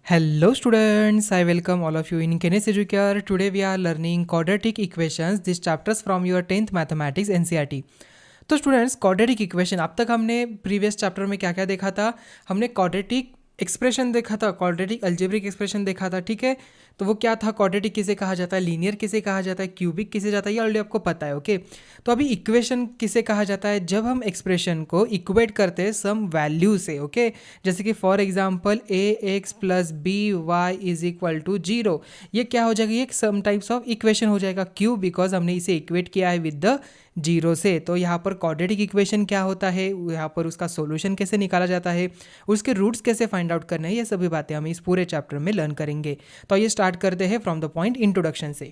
Hello students, I welcome all of you in Kenes Educare. Today we are learning quadratic equations. These chapters from your 10th mathematics NCERT. तो students quadratic equation अब तक हमने previous chapter में क्या क्या देखा था। हमने क्वाड्रेटिक एक्सप्रेशन देखा था, क्वाड्रेटिक अलजेब्रिक एक्सप्रेशन देखा था, ठीक है। तो वो क्या था, क्वाड्रेटिक किसे कहा जाता है, लीनियर किसे कहा जाता है, क्यूबिक किसे जाता है, ये ऑलरेडी आपको पता है। ओके, तो अभी इक्वेशन किसे कहा जाता है, जब हम एक्सप्रेशन को इक्वेट करते हैं सम वैल्यू से। ओके, जैसे कि for example A X plus B Y is equal to 0, ये क्या हो जाएगा, ये सम टाइप्स ऑफ इक्वेशन हो जाएगा। क्यों? बिकॉज हमने इसे इक्वेट किया है विद द 0 से। तो यहाँ पर क्वाड्रेटिक इक्वेशन क्या होता है, यहाँ पर उसका सॉल्यूशन कैसे निकाला जाता है, उसके रूट्स कैसे फाइंड आउट करना है, ये सभी बातें हम इस पूरे चैप्टर में लर्न करेंगे। तो ये स्टार्ट करते हैं फ्रॉम द पॉइंट इंट्रोडक्शन से।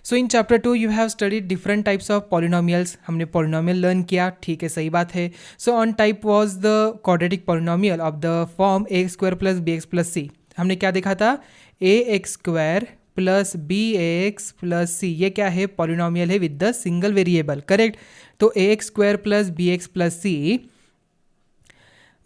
So in chapter 2 you have studied different types of polynomials. हमने पॉलिनोमियल लर्न किया, ठीक है, सही बात है। So on type was the quadratic polynomial of the form a square plus b x plus c. हमने क्या देखा था, a x square plus b x plus c, ये क्या है, पॉलिनोमियल है with the single variable, correct. तो a x square plus b x plus C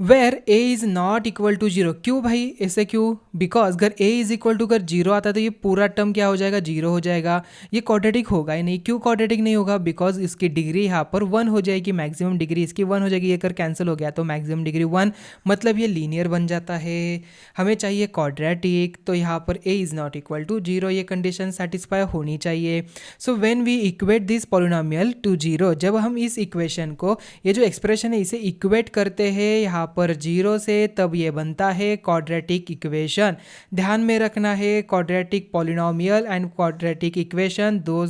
where A is not equal to 0। क्यों भाई, ऐसे क्यों? बिकॉज अगर ए इज इक्वल टू अगर 0 आता है तो ये पूरा टर्म क्या हो जाएगा, 0 हो जाएगा, ये क्वाड्रेटिक होगा ही नहीं। क्यों क्वाड्रेटिक नहीं होगा? बिकॉज इसकी डिग्री यहाँ पर 1 हो जाएगी, मैक्सिमम डिग्री इसकी 1 हो जाएगी। ये अगर कैंसिल हो गया तो मैक्सिमम डिग्री 1, मतलब ये लीनियर बन जाता है। हमें चाहिए क्वाड्रेटिक, तो यहाँ पर A is not equal to 0, ये कंडीशन सेटिस्फाई होनी चाहिए। So when we equate this polynomial to 0, जब हम इस इक्वेशन को, ये जो एक्सप्रेशन है इसे इक्वेट करते हैं यहाँ पर 0 से, तब ये बनता है क्वाड्रेटिक इक्वेशन। ध्यान में रखना है, quadratic polynomial and quadratic equation दो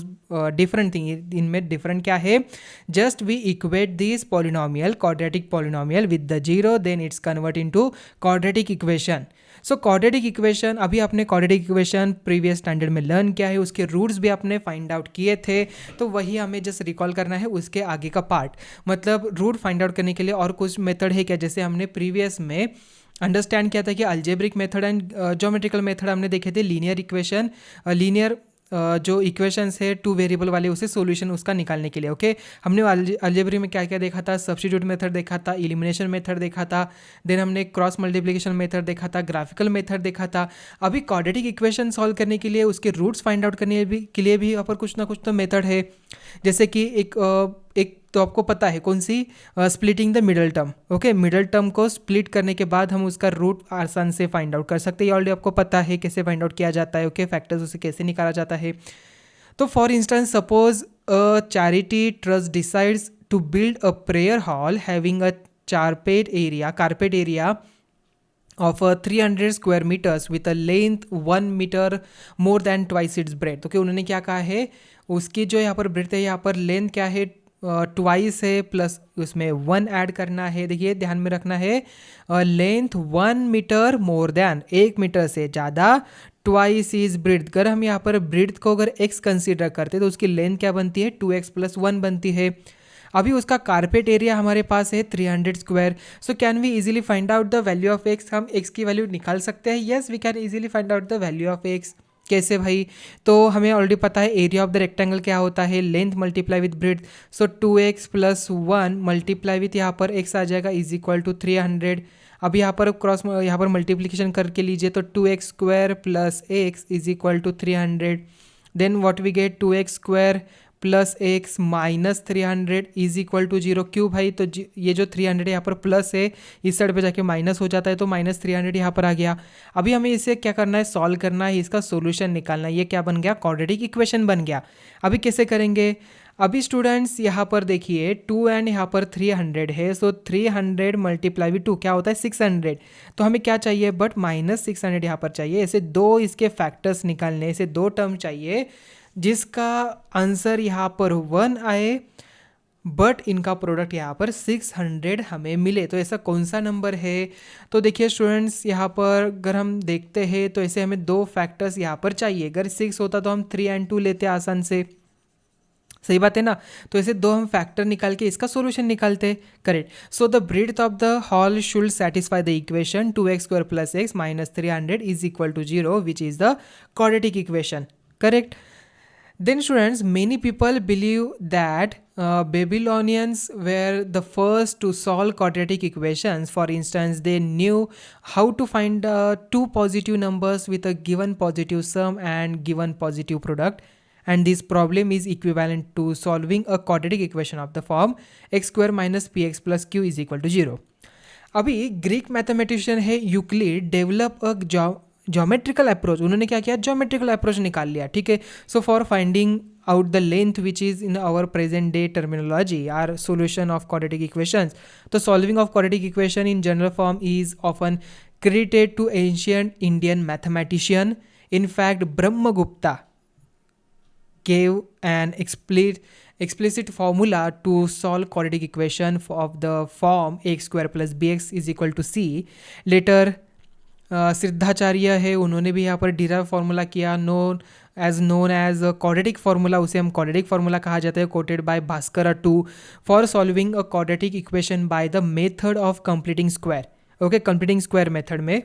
डिफरेंट थिंग। इनमें डिफरेंट क्या है, just we equate this polynomial, quadratic polynomial with the 0, then it's convert into quadratic equation. So quadratic equation, अभी आपने क्वाड्रेटिक इक्वेशन प्रीवियस स्टैंडर्ड में लर्न किया है, उसके रूट्स भी आपने फाइंड आउट किए थे, तो वही हमें जस्ट रिकॉल करना है उसके आगे का पार्ट। मतलब रूट फाइंड आउट करने के लिए और कुछ मेथड है क्या, जैसे हमने प्रीवियस में अंडरस्टैंड किया था कि algebraic method and geometrical method हमने देखे थे, लीनियर इक्वेशन, लीनियर जो इक्वेशंस है 2 वेरिएबल वाले, उसे सॉल्यूशन उसका निकालने के लिए। ओके, हमने अलजेब्री में क्या क्या देखा था, सब्स्टिट्यूट मेथड देखा था, एलिमिनेशन मेथड देखा था, देन हमने क्रॉस मल्टीप्लिकेशन मेथड देखा था, ग्राफिकल मेथड देखा था। अभी क्वाड्रेटिक इक्वेशन सॉल्व करने के लिए, उसके रूट्स फाइंड आउट करने के लिए भी यहाँ पर कुछ ना कुछ तो मेथड है। जैसे कि एक तो आपको पता है कौन सी, splitting the middle term. Okay, middle term को स्प्लिट करने के बाद हम उसका रूट आसान से फाइंड आउट कर सकते हैं, ये ऑलरेडी आपको पता है कैसे फाइंड आउट किया जाता है। ओके, फैक्टर्स उसे कैसे निकाला जाता है। तो for instance suppose a charity trust decides to build a prayer hall having a carpet area of 300 square metres with a length 1 metre more than twice its breadth. तो क्या उन्होंने क्या कहा है, उसकी जो यहाँ पर ब्रेड है, यहाँ पर लेंथ क्या है, ट्वाइस है, प्लस उसमें 1 ऐड करना है। देखिए ध्यान में रखना है, length 1 metre more than, 1 metre से ज़्यादा, ट्वाइस इज ब्रिथ। अगर हम यहाँ पर ब्रिथ को अगर x कंसिडर करते तो उसकी लेंथ क्या बनती है, 2x प्लस 1 बनती है। अभी उसका कारपेट एरिया हमारे पास है 300 square. So can we easily find out the value of X, हम एक्स की वैल्यू निकाल सकते हैं। Yes, we can easily find out the value of X. कैसे भाई? तो हमें ऑलरेडी पता है एरिया ऑफ द रेक्टेंगल क्या होता है, length multiply with breadth. So 2x plus 1 multiply with यहाँ पर x आ जाएगा इज इक्वल टू 300। अब यहाँ पर यहाँ पर मल्टीप्लिकेशन करके लीजिए, तो 2x square plus x is equal to 300। Then what we get, 2x square plus X minus 300 is equal to 0। क्यों भाई? तो ये जो 300 यहाँ पर प्लस है, इस साइड पे जाके माइनस हो जाता है, तो माइनस 300 यहाँ पर आ गया। अभी हमें इसे क्या करना है, सॉल्व करना है, इसका सॉल्यूशन निकालना है। ये क्या बन गया, क्वाड्रेटिक इक्वेशन बन गया। अभी कैसे करेंगे? अभी स्टूडेंट्स यहाँ पर देखिए 2 एंड यहाँ पर 300 है, सो 300 मल्टीप्लाई विथ 2 क्या होता है, 600। तो हमें क्या चाहिए, बट माइनस 600 यहाँ पर चाहिए। ऐसे दो इसके फैक्टर्स निकालने, ऐसे दो टर्म चाहिए जिसका आंसर यहाँ पर 1 आए, बट इनका प्रोडक्ट यहाँ पर 600 हमें मिले। तो ऐसा कौन सा नंबर है? तो देखिए स्टूडेंट्स, यहाँ पर अगर हम देखते हैं तो ऐसे हमें दो फैक्टर्स यहाँ पर चाहिए। अगर 6 होता तो हम 3 and 2 लेते आसान से, सही बात है ना। तो ऐसे दो हम फैक्टर निकाल के इसका सॉल्यूशन निकालते, correct. So the breadth of the hall should satisfy the equation 2x square plus x minus 300 is equal to 0 which is the quadratic equation, correct. Then students, many people believe that Babylonians were the first to solve quadratic equations. For instance, they knew how to find two positive numbers with a given positive sum and given positive product. And this problem is equivalent to solving a quadratic equation of the form x square minus px plus q is equal to 0. अभी Greek mathematician है Euclid develop a geometrical approach. उन्होंने क्या किया, geometrical approach निकाल लिया. ठीक है. So for finding out the length which is in our present day terminology are solution of quadratic equations. The solving of quadratic equation in general form is often credited to ancient Indian mathematician. In fact, Brahmagupta gave an explicit formula to solve quadratic equation of the form x square plus bx is equal to c. Later Siddhacharya है, उन्होंने भी यहाँ पर derive formula किया known as quadratic formula. उसे हम quadratic formula कहा जाता है, quoted by Bhaskara two for solving a quadratic equation by the method of completing square. Okay, completing square method में.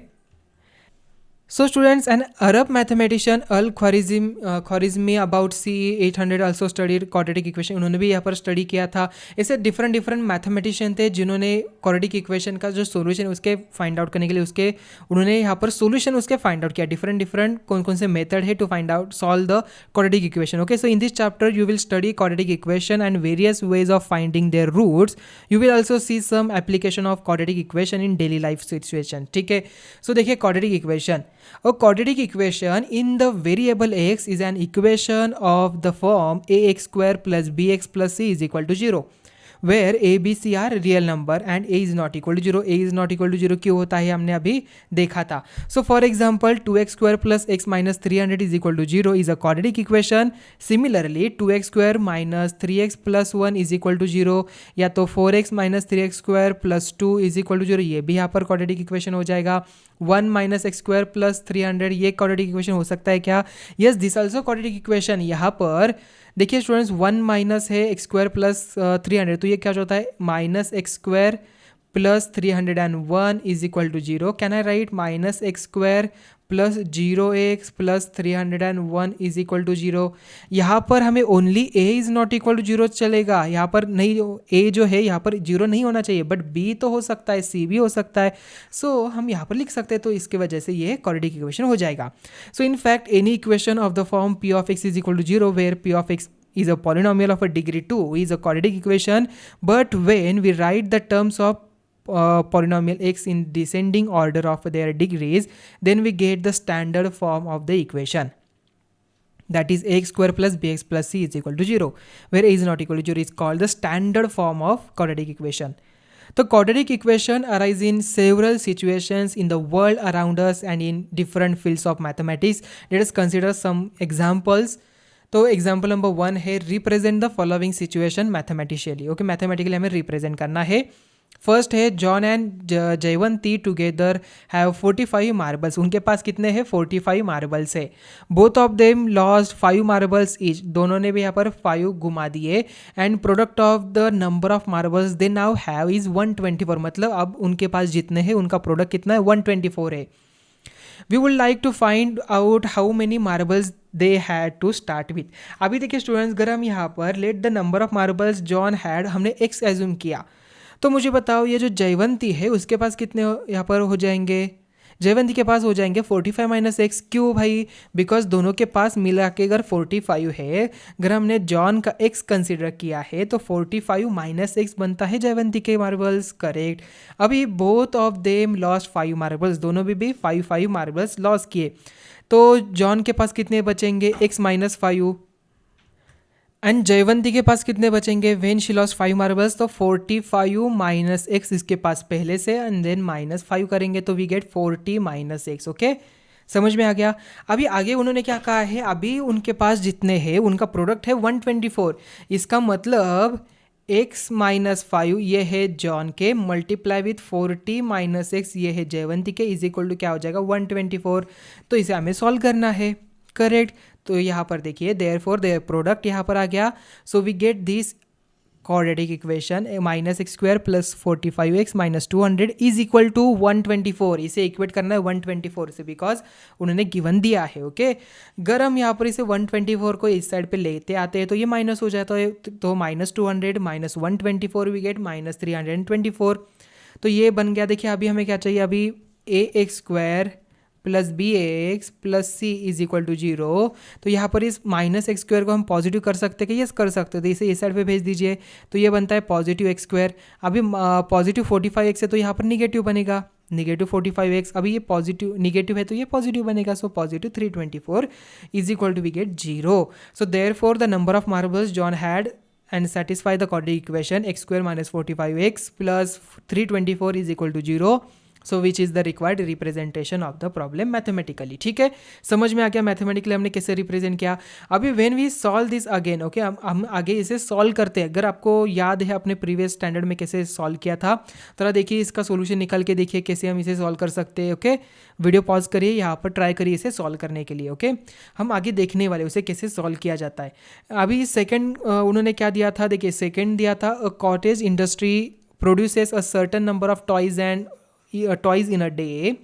So students, an Arab mathematician Al-Khwarizmi about C 800 also studied quadratic equation. उन्होंने भी यहाँ पर study किया था. ऐसे different mathematician थे जिन्होंने क्वाड्रेटिक इक्वेशन का जो सोल्यूशन उसके फाइंड आउट करने के लिए उन्होंने यहाँ पर सोल्यूशन उसके फाइंड आउट किया. डिफरेंट कौन से मेथड है to find out solve the quadratic equation. Okay, so in this chapter you will study quadratic equation and various ways of finding their roots. You will also see some application of quadratic equation in daily life situation. ठीक है. So देखिए quadratic equation. A quadratic equation in the variable x is an equation of the form ax square plus bx plus c is equal to 0, where a, b, c are real number and a is not equal to 0. a is not equal to 0 क्यों होता है हमने अभी देखा था. So for example 2x square plus x minus 300 is equal to 0 is a quadratic equation. Similarly 2x square minus 3x plus 1 is equal to 0, या तो 4x minus 3x square plus 2 is equal to 0, ये भी यहाँ पर quadratic equation हो जाएगा. 1 minus x square plus 300 ये quadratic equation हो सकता है क्या? Yes, this also quadratic equation. यहाँ पर देखिए स्टूडेंट्स 1 माइनस है एक्स स्क्वायर प्लस 300, तो ये क्या होता है minus x square plus 301 is equal to 0. Can I write minus x square plus 0x plus 301 is equal to 0. यहाँ पर हमें only a is not equal to 0 चलेगा. यहाँ पर नहीं, a जो है यहाँ पर 0 नहीं होना चाहिए, बट b तो हो सकता है, c भी हो सकता है. सो हम यहाँ पर लिख सकते हैं, तो इसके वजह से ये क्वाड्रेटिक इक्वेशन हो जाएगा. So in fact any equation of the form p of x is equal to 0 where p of x is a polynomial of a degree 2 is a quadratic equation. But when we write the terms of polynomial x in descending order of their degrees, then we get the standard form of the equation, that is ax square plus bx plus c is equal to 0, where a is not equal to 0 is called the standard form of quadratic equation. The quadratic equation arise in several situations in the world around us and in different fields of mathematics. Let us consider some examples. तो example number 1 है represent the following situation mathematically. Okay, mathematically हमें represent करना है. First है John and Jayvanti together have 45 marbles. उनके पास कितने हैं 45 मार्बल्स है. Both of them lost 5 marbles each. दोनों ने भी यहाँ पर 5 घुमा दिए. And product of the number of marbles they now have is 124. मतलब अब उनके पास जितने हैं उनका प्रोडक्ट कितना है 124 है. We would like to find out how many marbles they had to start with. अभी देखिए स्टूडेंट्स, अगर हम यहाँ पर late the number of marbles John had हमने x एज्यूम किया, तो मुझे बताओ ये जो जयवंती है उसके पास कितने यहाँ पर हो जाएंगे. जयवंती के पास हो जाएंगे 45 माइनस एक्स. क्यों भाई? बिकॉज दोनों के पास मिला के अगर 45 है, अगर हमने जॉन का एक्स कंसिडर किया है तो 45 माइनस एक्स बनता है जयवंती के मार्बल्स. करेक्ट. अभी both of them lost 5 marbles. दोनों भी 5 मार्बल्स लॉस किए, तो जॉन के पास कितने बचेंगे x माइनस 5 एंड जयवंती के पास कितने बचेंगे व्हेन शी लॉस्ट 5 मार्बल्स. तो 45 माइनस एक्स इसके पास पहले से एंड देन माइनस 5 करेंगे तो we get 40 minus X. Okay, समझ में आ गया. अभी आगे उन्होंने क्या कहा है, अभी उनके पास जितने हैं उनका प्रोडक्ट है 124. इसका मतलब x माइनस 5 ये है जॉन के मल्टीप्लाई विथ 40 माइनस एक्स ये है जयवंती के इज इक्वल टू क्या हो जाएगा 124. तो इसे हमें सॉल्व करना है. करेक्ट. तो यहाँ पर देखिए देयरफॉर देयर प्रोडक्ट यहाँ पर आ गया. So we get this quadratic equation minus x square plus 45x minus 200 is equal to 124। इसे इक्वेट करना है 124 से, बिकॉज उन्होंने गिवन दिया है। ओके, अगर हम यहाँ पर इसे 124 को इस साइड पे लेते आते हैं तो ये माइनस हो जाता है, तो minus 200 minus 124 we get minus 324। तो ये बन गया। देखिए अभी हमें क्या चाहिए, अभी a x square plus b x plus c is equal to 0। तो यहाँ पर इस माइनस एक्स स्क्वायर को हम पॉजिटिव कर सकते हैं कि यस कर सकते हैं, तो इसे इस साइड पे भेज दीजिए। तो ये बनता है पॉजिटिव एक्स स्क्वायर। अभी पॉजिटिव 45x है तो यहाँ पर निगेटिव बनेगा, निगेटिव 45x। अभी ये पॉजिटिव निगेटिव है तो ये पॉजिटिव बनेगा, so positive 324 is equal to we get 0। So therefore the number of marbles John had and satisfy the quadratic equation x square minus 45x plus 324 is equal to 0, so which is the required representation of the problem mathematically। ठीक है, समझ में आ गया mathematically हमने कैसे represent किया। अभी when we solve this again, okay, हम आगे इसे सॉल्व करते हैं। अगर आपको याद है अपने प्रीवियस स्टैंडर्ड में कैसे सॉल्व किया था, तो देखिए इसका सोल्यूशन निकाल के देखिए कैसे हम इसे सॉल्व कर सकते हैं। ओके, वीडियो पॉज करिए, यहाँ पर ट्राई करिए इसे सॉल्व करने के लिए। ओके, हम आगे देखने वाले उसे कैसे सॉल्व किया जाता है। अभी सेकंड उन्होंने क्या दिया था, देखिए सेकंड दिया था cottage industry produces a certain number of toys and toys in a day.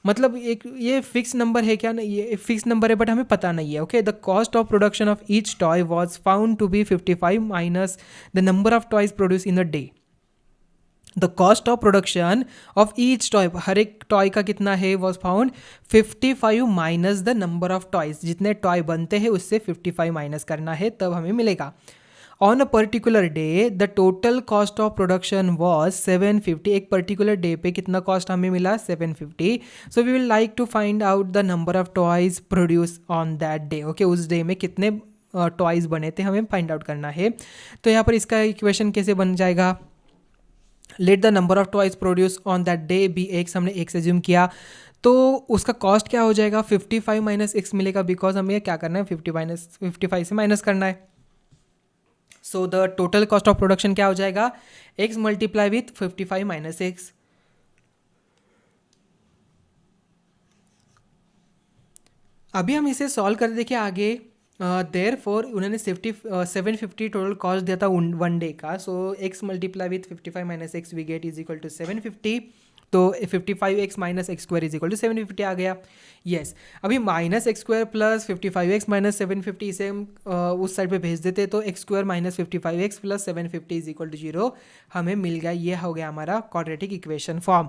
मतलब एक ये फिक्स नंबर है क्या, नहीं ये फिक्स नंबर है बट हमें पता नहीं है। Okay, the cost of production of each toy was found to be 55 minus the number of toys produce in a day. The cost of production of each toy, हर एक toy का कितना है, was found 55 minus the number of toys, जितने toy बनते हैं उससे 55 minus करना है तब हमें मिलेगा। On a particular day the total cost of production was 750। एक पर्टिकुलर डे पे कितना कॉस्ट हमें मिला, 750। So we will like to find out the number of toys produce on that day. Okay, उस डे में कितने टॉयज बने थे हमें फाइंड आउट करना है। तो यहाँ पर इसका इक्वेशन कैसे बन जाएगा, let the number of toys produce on that day be X, हमने एक्स एज्यूम किया, तो उसका कॉस्ट क्या हो जाएगा, 55 माइनस एक्स मिलेगा, बिकॉज हमें क्या करना है 55 से माइनस करना है। So the total cost of production क्या हो जाएगा, x multiply with 55 minus x. अभी हम इसे सॉल्व कर देखिए आगे। देयरफॉर उन्होंने 750 टोटल कॉस्ट दिया था वन डे का, so x multiply with 55 minus x we get is equal to 750। तो 55x minus x square is equal to 750 आ गया। यस, अभी minus x square plus 55x minus 750 इसे हम उस साइड पे भेज देते, तो x square minus 55x plus 750 is equal to 0 हमें मिल गया। ये हो गया हमारा quadratic equation form.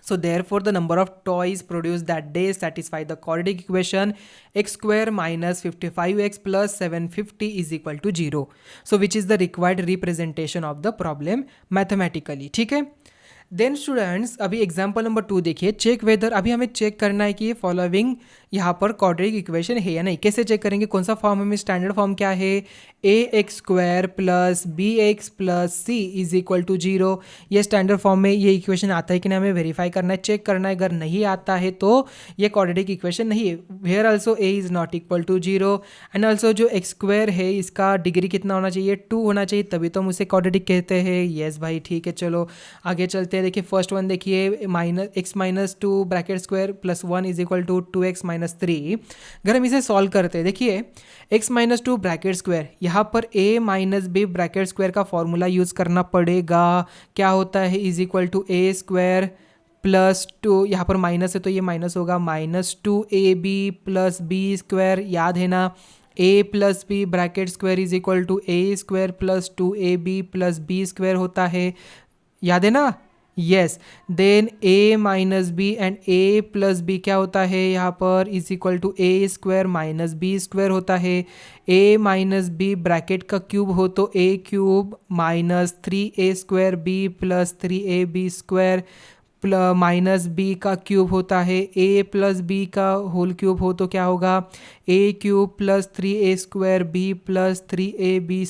So therefore the number of toys produced that day satisfy the quadratic equation x square minus 55x plus 750 is equal to 0. So which is the required representation of the problem mathematically. ठीक है, then students अभी example number 2 देखिए, check whether. अभी हमें check करना है कि ये फॉलोइंग यहाँ पर क्वाड्रेटिक इक्वेशन है या नहीं। कैसे चेक करेंगे, कौन सा फॉर्म हमें, स्टैंडर्ड फॉर्म क्या है, a x square plus b x plus c is equal to 0। ये स्टैंडर्ड फॉर्म में ये इक्वेशन आता है कि नहीं हमें वेरीफाई करना है, चेक करना है। अगर नहीं आता है तो ये क्वाड्रेटिक इक्वेशन नहीं है। Where also A is not equal to 0 and also जो एक्स स्क्वायर है इसका डिग्री कितना होना चाहिए, 2 होना चाहिए, तभी तो हम उसे क्वाड्रेटिक कहते हैं। येस भाई, ठीक है, चलो आगे चलते हैं। देखिए फर्स्ट वन देखिए, minus X minus 2 bracket square plus 1 is equal to 2x minus 3। अगर हम इसे सॉल्व करते हैं, देखिए x माइनस 2 ब्रैकेट स्क्वायर, यहाँ पर a minus B bracket square का फॉर्मूला यूज़ करना पड़ेगा। क्या होता है, is equal to a square plus 2, यहाँ पर माइनस है तो ये माइनस होगा, minus 2ab plus B square, याद है ना, a plus B bracket square is equal to a square plus 2ab plus B square होता है, याद है ना। Yes, then a minus B and a plus B क्या होता है यहाँ पर, is equal to a square minus B square होता है। a माइनस बी ब्रैकेट का क्यूब हो तो a cube minus 3a square b plus 3ab square minus B का क्यूब होता है। a प्लस बी का होल क्यूब हो तो क्या होगा, a cube plus 3a square b plus 3ab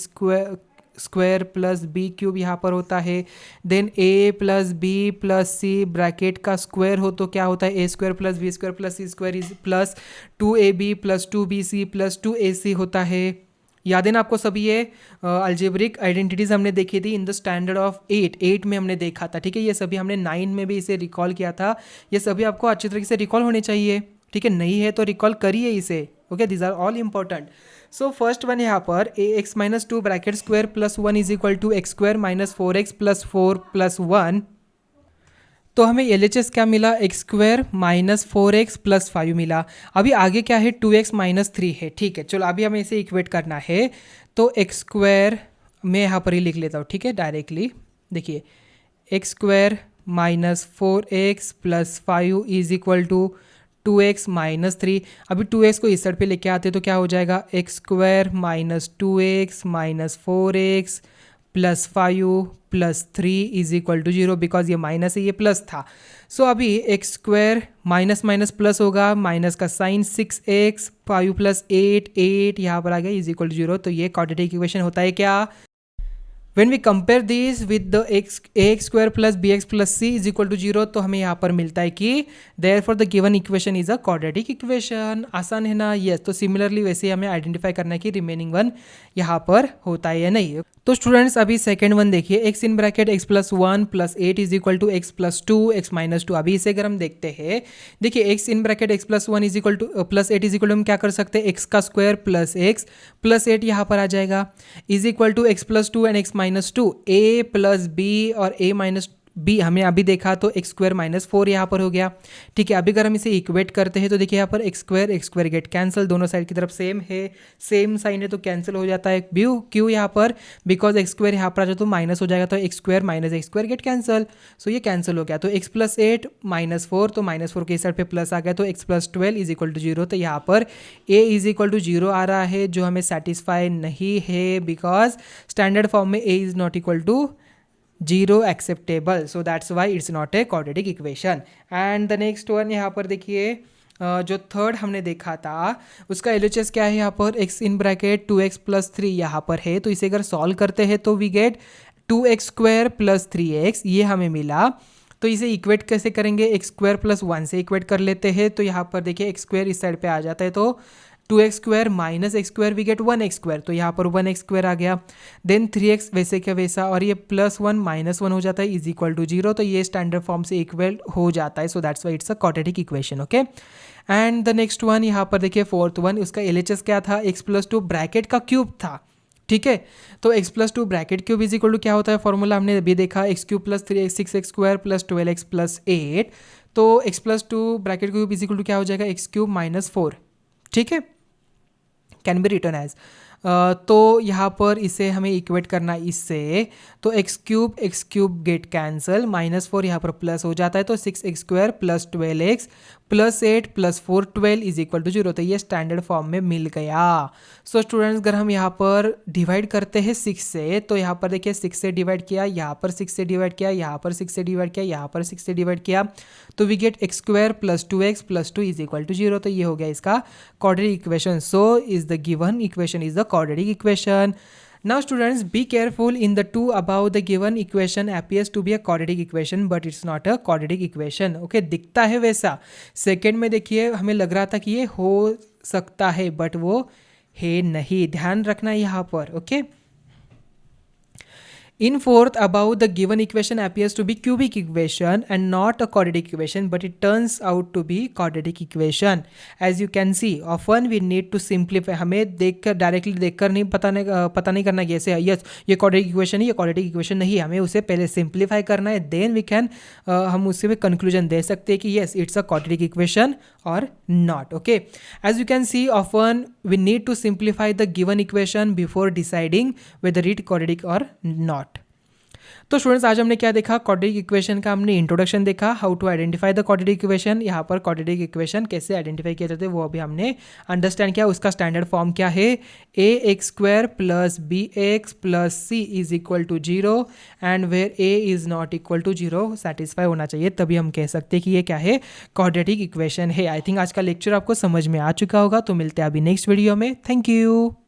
square plus B cube यहाँ पर होता है। Then a plus B plus C bracket का स्क्वायर हो तो क्या होता है, a square plus B square plus C square is plus 2ab plus 2bc plus 2ac होता है। याद है ना आपको सभी ये अल्जेब्रिक आइडेंटिटीज़ हमने देखी थी इन द स्टैंडर्ड ऑफ 8 में हमने देखा था। ठीक है, ये सभी हमने 9 में भी इसे रिकॉल किया था। ये सभी आपको अच्छी तरीके से रिकॉल होने चाहिए। ठीक है, नहीं है तो रिकॉल करिए इसे। Okay, these are all important. So first one यहाँ पर a x minus two bracket square plus one is equal to x square minus four x plus four plus one. तो हमें एल एच एस क्या मिला, x square minus four x plus five मिला. अभी आगे क्या है, टू एक्स माइनस थ्री है. ठीक है, चलो अभी हमें इसे इक्वेट करना है. तो एक्स स्क्वायर मैं यहाँ पर ही लिख लेता हूँ. ठीक है, डायरेक्टली देखिए, X square minus four x plus five is equal to two x minus three. अभी टू एक्स को इस साइड पे लेके आते तो क्या हो जाएगा, x square minus two x minus four x plus five plus three is equal to zero. Because ये माइनस है, ये प्लस था. सो अभी x square minus minus plus होगा, माइनस का sign six x, five plus eight, eight यहाँ पर आ गया इज इक्वल टू जीरो. तो ये क्वाड्रेटिक इक्वेशन होता है क्या. When we compare these with the ax square plus bx plus c is equal to 0, तो हमें यहाँ पर मिलता है कि therefore the given equation is a quadratic equation. आसान है ना. यस, तो सिमिलरली वैसे ही हमें आइडेंटिफाई करना है कि रिमेनिंग वन यहाँ पर होता है या नहीं. तो स्टूडेंट्स अभी सेकंड वन देखिए, x in bracket x plus one plus eight is equal to x plus two x minus two. अभी इसे अगर हम देखते हैं, देखिए x in bracket x plus one is equal to plus eight is equal to हम क्या कर सकते हैं, एक्स का स्क्वायर प्लस एट यहाँ पर आ जाएगा is equal to x plus two and x minus two. A plus B और ए माइनस बी हमने अभी देखा तो एक्स स्क्वायर माइनस फोर यहाँ पर हो गया. ठीक है, अभी अगर हम इसे इक्वेट करते हैं तो देखिए यहाँ पर एक्स स्क्वायर गेट कैंसिल, दोनों साइड की तरफ सेम है, सेम साइन है तो कैंसिल हो जाता है. क्यों यहाँ पर, बिकॉज एक्स स्क्वायर यहाँ पर आ जाए तो माइनस हो जाएगा, तो x square minus x square get cancel. So ये कैंसिल हो गया. तो x plus eight minus four, तो माइनस फोर के इस साइड पे प्लस आ गया, तो x plus twelve is equal to zero. तो यहाँ पर a is equal to zero आ रहा है, जो हमें सेटिस्फाई नहीं है, बिकॉज स्टैंडर्ड फॉर्म में a is not equal to zero acceptable. So that's why it's not a quadratic equation. And the next one यहाँ पर देखिए, जो थर्ड हमने देखा था उसका एलएचएस क्या है, यहाँ पर x in bracket two x plus three यहाँ पर है. तो इसे अगर सॉल्व करते हैं तो we get two x square plus three x, ये हमें मिला. तो इसे इक्वेट कैसे करेंगे, एक्स स्क्वायर प्लस वन से इक्वेट कर लेते हैं. तो यहाँ पर देखिए एक्स स्क्वायर इस साइड पे आ जाता है, तो two x square minus x square we get one x square. तो यहाँ पर वन एक्स स्क्वायर आ गया. देन थ्री एक्स वैसे क्या वैसा, और ये प्लस वन माइनस वन हो जाता है इज इक्वल टू जीरो. तो ये स्टैंडर्ड फॉर्म से इक्वल हो जाता है. So that's why it's a quadratic equation. Okay, and the next one यहाँ पर देखिए फोर्थ वन, उसका एलएचएस क्या था, एक्स प्लस टू ब्रैकेट का क्यूब था. ठीक है, तो x plus two bracket cube is equal to क्या होता है, फॉर्मूला हमने अभी देखा, x cube plus three x six x square plus twelve x plus eight. तो x plus two bracket cube is equal to क्या हो जाएगा, एक्स क्यूब माइनस फोर. ठीक है, कैन बी रिटर्न एज. तो यहाँ पर इसे हमें इक्वेट करना इससे, तो x cube get cancel, minus four यहाँ पर प्लस हो जाता है, तो six x square plus twelve x plus eight plus four twelve is equal to zero. तो ये स्टैंडर्ड फॉर्म में मिल गया. सो स्टूडेंट्स अगर हम यहाँ पर डिवाइड करते हैं सिक्स से, तो यहाँ पर देखिए सिक्स से डिवाइड किया, यहाँ पर सिक्स से डिवाइड किया, यहाँ पर सिक्स से डिवाइड किया, यहाँ पर सिक्स से डिवाइड किया, तो we get x square plus two x plus two is equal to zero. तो ये हो गया इसका quadratic equation. So is the given equation is the quadratic equation. Now students, be careful, in the two above the given equation appears to be a quadratic equation but it's not a quadratic equation. Okay, दिखता है वैसा. Second में देखिए हमें लग रहा था कि ये हो सकता है बट वो है नहीं, ध्यान रखना यहाँ पर. Okay, in fourth above the given equation appears to be cubic equation and not a quadratic equation, but it turns out to be quadratic equation. As you can see, often we need to simplify. हमें देखकर directly देखकर नहीं पता नहीं करना कि ऐसे yes ये quadratic equation है, ये quadratic equation नहीं है. हमें उसे पहले सिंप्लीफाई करना है, देन वी कैन हम उससे भी कंक्लूजन दे सकते हैं कि yes it's a quadratic equation or not. Okay, as you can see, often we need to simplify the given equation before deciding whether it quadratic or not. तो students आज हमने क्या देखा, क्वाड्रेटिक इक्वेशन का हमने इंट्रोडक्शन देखा, how to identify the quadratic equation. यहाँ पर क्वाड्रेटिक इक्वेशन कैसे आइडेंटिफाई किया जाता है वो अभी हमने अंडरस्टैंड किया. उसका स्टैंडर्ड फॉर्म क्या है, a x square plus b x plus c is equal to zero and where a is not equal to zero satisfy होना चाहिए, तभी हम कह सकते हैं कि ये क्या है, क्वाड्रेटिक इक्वेशन है. आई थिंक आज का लेक्चर आपको समझ में आ चुका होगा. तो मिलते हैं अभी नेक्स्ट वीडियो में. Thank you.